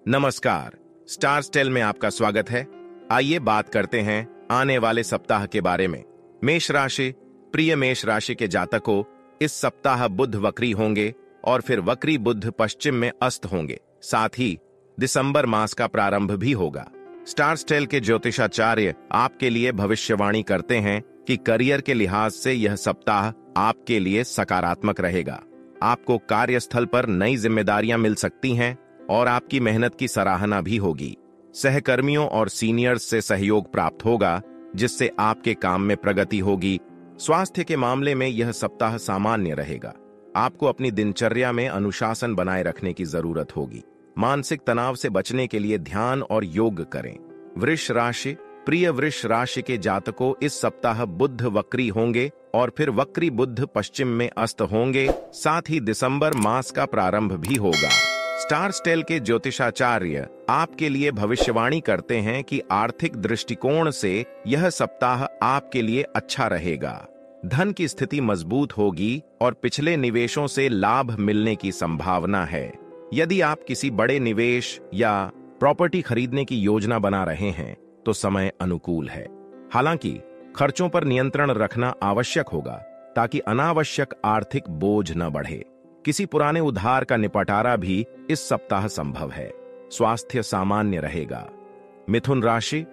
नमस्कार, star stele में आपका स्वागत है। आइए बात करते हैं आने वाले सप्ताह के बारे में। मेष राशि, प्रिय मेष राशि के जातकों, इस सप्ताह बुध वक्री होंगे और फिर वक्री बुध पश्चिम में अस्त होंगे। साथ ही दिसंबर मास का प्रारंभ भी होगा। स्टार स्टेल के ज्योतिषाचार्य आपके लिए भविष्यवाणी करते हैं कि करियर के लिहाज से यह सप्ताह आपके लिए सकारात्मक रहेगा। आपको कार्यस्थल पर नई जिम्मेदारियां मिल सकती हैं और आपकी मेहनत की सराहना भी होगी। सहकर्मियों और सीनियर्स से सहयोग प्राप्त होगा, जिससे आपके काम में प्रगति होगी। स्वास्थ्य के मामले में यह सप्ताह सामान्य रहेगा। आपको अपनी दिनचर्या में अनुशासन बनाए रखने की जरूरत होगी। मानसिक तनाव से बचने के लिए ध्यान और योग करें। वृष राशि, प्रिय वृष राशि के जातकों, इस सप्ताह बुध वक्री होंगे और फिर वक्री बुध पश्चिम में अस्त होंगे। साथ ही दिसंबर मास का प्रारंभ भी होगा। स्टार स्टेल के ज्योतिषाचार्य आपके लिए भविष्यवाणी करते हैं कि आर्थिक दृष्टिकोण से यह सप्ताह आपके लिए अच्छा रहेगा। धन की स्थिति मजबूत होगी और पिछले निवेशों से लाभ मिलने की संभावना है। यदि आप किसी बड़े निवेश या प्रॉपर्टी खरीदने की योजना बना रहे हैं तो समय अनुकूल है। हालांकि खर्चों पर नियंत्रण रखना आवश्यक होगा ताकि अनावश्यक आर्थिक बोझ न बढ़े। किसी पुराने उधार का निपटारा भी इस सप्ताह संभव है। स्वास्थ्य सामान्य रहेगा। मिथुन राशि,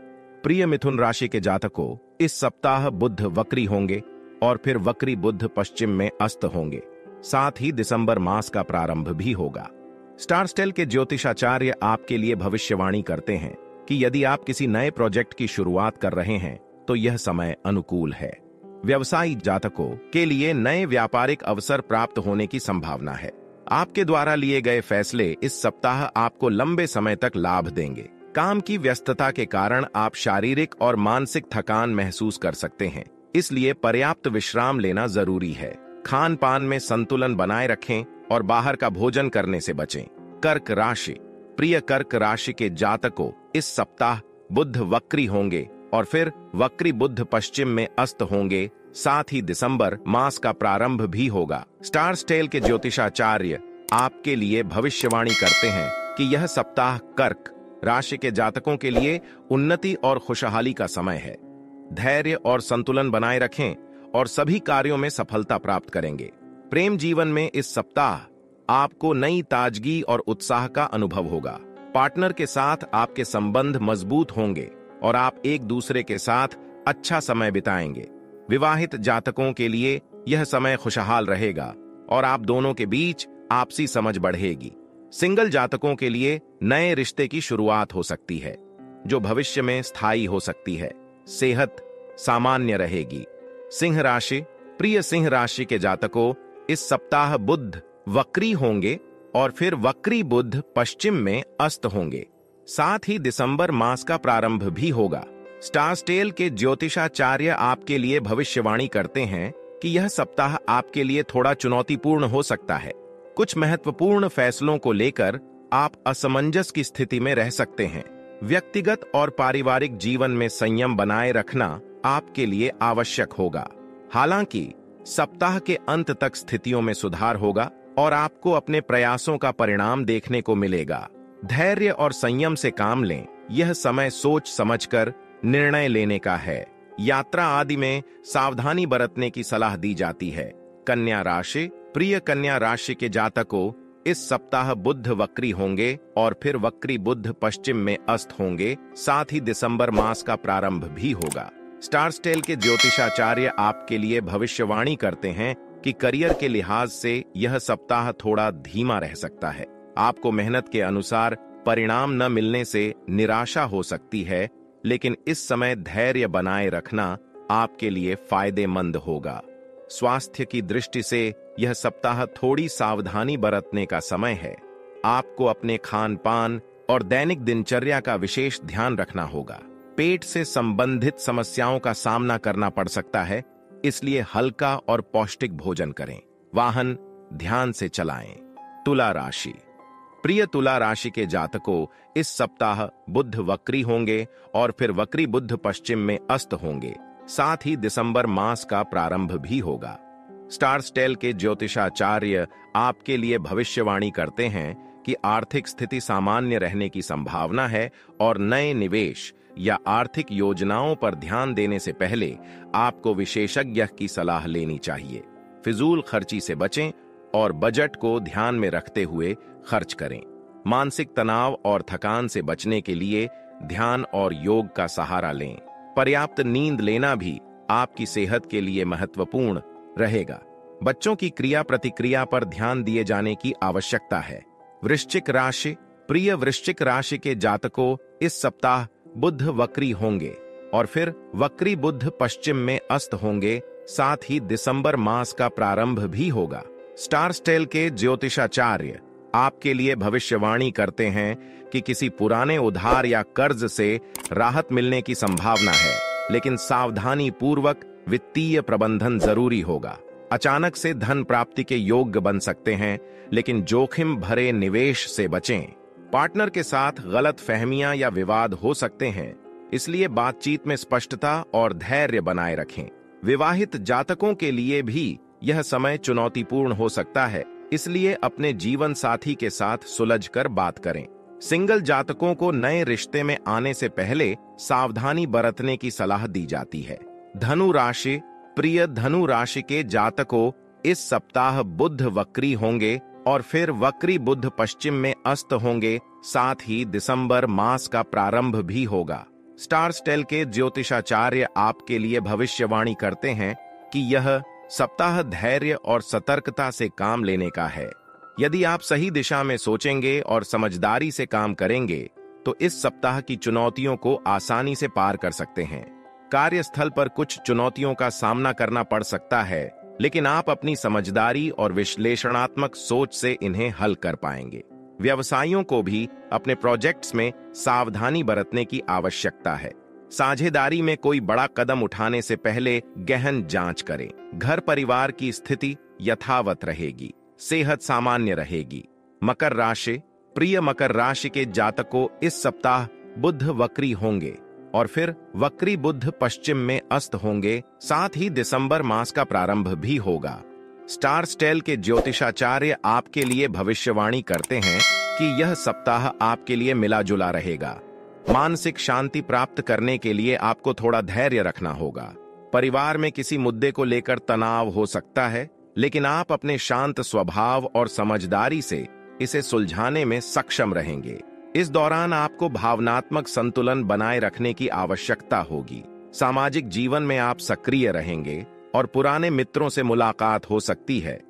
प्रिय मिथुन राशि के जातकों, इस सप्ताह बुध वक्री होंगे और फिर वक्री बुध पश्चिम में अस्त होंगे। साथ ही दिसंबर मास का प्रारंभ भी होगा। स्टार स्टेल के ज्योतिषाचार्य आपके लिए भविष्यवाणी करते हैं कि यदि आप किसी नए प्रोजेक्ट की शुरुआत कर रहे हैं तो यह समय अनुकूल है। व्यवसायी जातकों के लिए नए व्यापारिक अवसर प्राप्त होने की संभावना है। आपके द्वारा लिए गए फैसले इस सप्ताह आपको लंबे समय तक लाभ देंगे। काम की व्यस्तता के कारण आप शारीरिक और मानसिक थकान महसूस कर सकते हैं, इसलिए पर्याप्त विश्राम लेना जरूरी है। खान पान में संतुलन बनाए रखें और बाहर का भोजन करने से बचें। कर्क राशि, प्रिय कर्क राशि के जातकों, इस सप्ताह बुध वक्री होंगे और फिर वक्री बुध पश्चिम में अस्त होंगे। साथ ही दिसंबर मास का प्रारंभ भी होगा। स्टार स्टेल के ज्योतिषाचार्य आपके लिए भविष्यवाणी करते हैं कि यह सप्ताह कर्क राशि के जातकों के लिए उन्नति और खुशहाली का समय है। धैर्य और संतुलन बनाए रखें और सभी कार्यों में सफलता प्राप्त करेंगे। प्रेम जीवन में इस सप्ताह आपको नई ताजगी और उत्साह का अनुभव होगा। पार्टनर के साथ आपके संबंध मजबूत होंगे और आप एक दूसरे के साथ अच्छा समय बिताएंगे। विवाहित जातकों के लिए यह समय खुशहाल रहेगा और आप दोनों के बीच आपसी समझ बढ़ेगी। सिंगल जातकों के लिए नए रिश्ते की शुरुआत हो सकती है, जो भविष्य में स्थायी हो सकती है। सेहत सामान्य रहेगी। सिंह राशि, प्रिय सिंह राशि के जातकों, इस सप्ताह बुध वक्री होंगे और फिर वक्री बुध पश्चिम में अस्त होंगे। साथ ही दिसंबर मास का प्रारंभ भी होगा। स्टार स्टेल के ज्योतिषाचार्य आपके लिए भविष्यवाणी करते हैं कि यह सप्ताह आपके लिए थोड़ा चुनौतीपूर्ण हो सकता है। कुछ महत्वपूर्ण फैसलों को लेकर आप असमंजस की स्थिति में रह सकते हैं। व्यक्तिगत और पारिवारिक जीवन में संयम बनाए रखना आपके लिए आवश्यक होगा। हालांकि सप्ताह के अंत तक स्थितियों में सुधार होगा और आपको अपने प्रयासों का परिणाम देखने को मिलेगा। धैर्य और संयम से काम लें। यह समय सोच समझकर निर्णय लेने का है। यात्रा आदि में सावधानी बरतने की सलाह दी जाती है। कन्या राशि, प्रिय कन्या राशि के जातकों, इस सप्ताह बुध वक्री होंगे और फिर वक्री बुध पश्चिम में अस्त होंगे। साथ ही दिसंबर मास का प्रारंभ भी होगा। स्टार स्टेल के ज्योतिषाचार्य आपके लिए भविष्यवाणी करते हैं कि करियर के लिहाज से यह सप्ताह थोड़ा धीमा रह सकता है। आपको मेहनत के अनुसार परिणाम न मिलने से निराशा हो सकती है, लेकिन इस समय धैर्य बनाए रखना आपके लिए फायदेमंद होगा। स्वास्थ्य की दृष्टि से यह सप्ताह थोड़ी सावधानी बरतने का समय है। आपको अपने खान पान और दैनिक दिनचर्या का विशेष ध्यान रखना होगा। पेट से संबंधित समस्याओं का सामना करना पड़ सकता है, इसलिए हल्का और पौष्टिक भोजन करें। वाहन ध्यान से चलाएं। तुला राशि, प्रिय तुला राशि के जातकों, इस सप्ताह बुध वक्री होंगे और फिर वक्री बुध पश्चिम में अस्त होंगे। साथ ही दिसंबर मास का प्रारंभ भी होगा। स्टारस्टेल के ज्योतिषाचार्य आपके लिए भविष्यवाणी करते हैं कि आर्थिक स्थिति सामान्य रहने की संभावना है और नए निवेश या आर्थिक योजनाओं पर ध्यान देने से पहले आपको विशेषज्ञ की सलाह लेनी चाहिए। फिजूल खर्ची से बचें और बजट को ध्यान में रखते हुए खर्च करें। मानसिक तनाव और थकान से बचने के लिए ध्यान और योग का सहारा लें। पर्याप्त नींद लेना भी आपकी सेहत के लिए महत्वपूर्ण रहेगा। बच्चों की क्रिया प्रतिक्रिया पर ध्यान दिए जाने की आवश्यकता है। वृश्चिक राशि, प्रिय वृश्चिक राशि के जातकों, इस सप्ताह बुध वक्री होंगे और फिर वक्री बुध पश्चिम में अस्त होंगे। साथ ही दिसंबर मास का प्रारंभ भी होगा। स्टारस्टेल के ज्योतिषाचार्य आपके लिए भविष्यवाणी करते हैं कि किसी पुराने उधार या कर्ज से राहत मिलने की संभावना है, लेकिन सावधानी पूर्वक वित्तीय प्रबंधन जरूरी होगा। अचानक से धन प्राप्ति के योग्य बन सकते हैं, लेकिन जोखिम भरे निवेश से बचें। पार्टनर के साथ गलत फहमियां या विवाद हो सकते हैं, इसलिए बातचीत में स्पष्टता और धैर्य बनाए रखें। विवाहित जातकों के लिए भी यह समय चुनौतीपूर्ण हो सकता है, इसलिए अपने जीवन साथी के साथ सुलझकर बात करें। सिंगल जातकों को नए रिश्ते में आने से पहले सावधानी बरतने की सलाह दी जाती है। धनु राशि, प्रिय धनु राशि के जातकों, इस सप्ताह बुध वक्री होंगे और फिर वक्री बुध पश्चिम में अस्त होंगे। साथ ही दिसंबर मास का प्रारंभ भी होगा। स्टारस्टेल के ज्योतिषाचार्य आपके लिए भविष्यवाणी करते हैं कि यह सप्ताह धैर्य और सतर्कता से काम लेने का है। यदि आप सही दिशा में सोचेंगे और समझदारी से काम करेंगे तो इस सप्ताह की चुनौतियों को आसानी से पार कर सकते हैं। कार्यस्थल पर कुछ चुनौतियों का सामना करना पड़ सकता है, लेकिन आप अपनी समझदारी और विश्लेषणात्मक सोच से इन्हें हल कर पाएंगे। व्यवसायियों को भी अपने प्रोजेक्ट्स में सावधानी बरतने की आवश्यकता है। साझेदारी में कोई बड़ा कदम उठाने से पहले गहन जांच करें। घर परिवार की स्थिति यथावत रहेगी, सेहत सामान्य रहेगी। मकर राशि, प्रिय मकर राशि के जातकों, इस सप्ताह बुध वक्री होंगे और फिर वक्री बुध पश्चिम में अस्त होंगे। साथ ही दिसंबर मास का प्रारंभ भी होगा। स्टारस्टेल के ज्योतिषाचार्य आपके लिए भविष्यवाणी करते हैं कि यह सप्ताह आपके लिए मिला जुला रहेगा। मानसिक शांति प्राप्त करने के लिए आपको थोड़ा धैर्य रखना होगा। परिवार में किसी मुद्दे को लेकर तनाव हो सकता है, लेकिन आप अपने शांत स्वभाव और समझदारी से इसे सुलझाने में सक्षम रहेंगे। इस दौरान आपको भावनात्मक संतुलन बनाए रखने की आवश्यकता होगी। सामाजिक जीवन में आप सक्रिय रहेंगे और पुराने मित्रों से मुलाकात हो सकती है,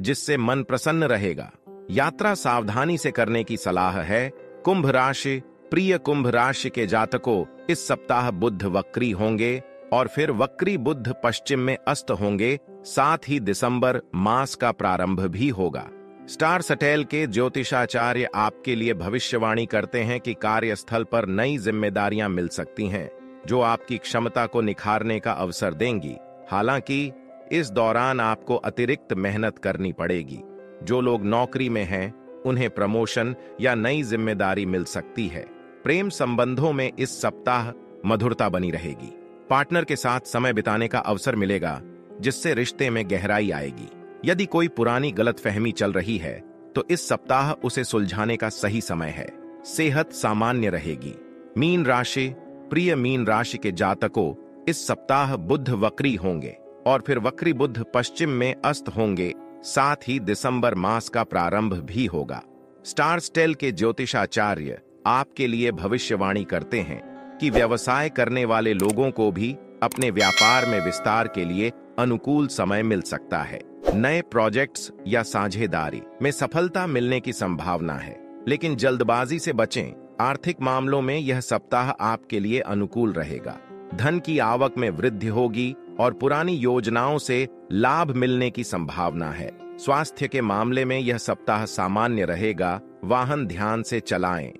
जिससे मन प्रसन्न रहेगा। यात्रा सावधानी से करने की सलाह है। कुंभ राशि, प्रिय कुंभ राशि के जातकों, इस सप्ताह बुध वक्री होंगे और फिर वक्री बुध पश्चिम में अस्त होंगे। साथ ही दिसंबर मास का प्रारंभ भी होगा। स्टारस्टेल के ज्योतिषाचार्य आपके लिए भविष्यवाणी करते हैं कि कार्यस्थल पर नई जिम्मेदारियां मिल सकती हैं, जो आपकी क्षमता को निखारने का अवसर देंगी। हालांकि इस दौरान आपको अतिरिक्त मेहनत करनी पड़ेगी। जो लोग नौकरी में हैं, उन्हें प्रमोशन या नई जिम्मेदारी मिल सकती है। प्रेम संबंधों में इस सप्ताह मधुरता बनी रहेगी। पार्टनर के साथ समय बिताने का अवसर मिलेगा, जिससे रिश्ते में गहराई आएगी। यदि कोई पुरानी गलतफहमी चल रही है तो इस सप्ताह उसे सुलझाने का सही समय है। सेहत सामान्य रहेगी। मीन राशि, प्रिय मीन राशि के जातकों, इस सप्ताह बुध वक्री होंगे और फिर वक्री बुध पश्चिम में अस्त होंगे। साथ ही दिसंबर मास का प्रारंभ भी होगा। स्टारस्टेल के ज्योतिषाचार्य आपके लिए भविष्यवाणी करते हैं कि व्यवसाय करने वाले लोगों को भी अपने व्यापार में विस्तार के लिए अनुकूल समय मिल सकता है। नए प्रोजेक्ट्स या साझेदारी में सफलता मिलने की संभावना है, लेकिन जल्दबाजी से बचें। आर्थिक मामलों में यह सप्ताह आपके लिए अनुकूल रहेगा। धन की आवक में वृद्धि होगी और पुरानी योजनाओं से लाभ मिलने की संभावना है। स्वास्थ्य के मामले में यह सप्ताह सामान्य रहेगा। वाहन ध्यान से चलाएं।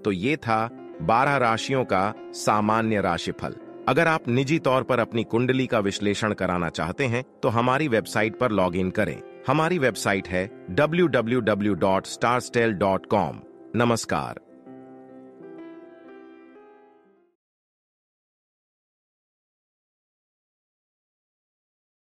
तो ये था 12 राशियों का सामान्य राशिफल। अगर आप निजी तौर पर अपनी कुंडली का विश्लेषण कराना चाहते हैं तो हमारी वेबसाइट पर लॉग इन करें। हमारी वेबसाइट है www.starstel.com। नमस्कार।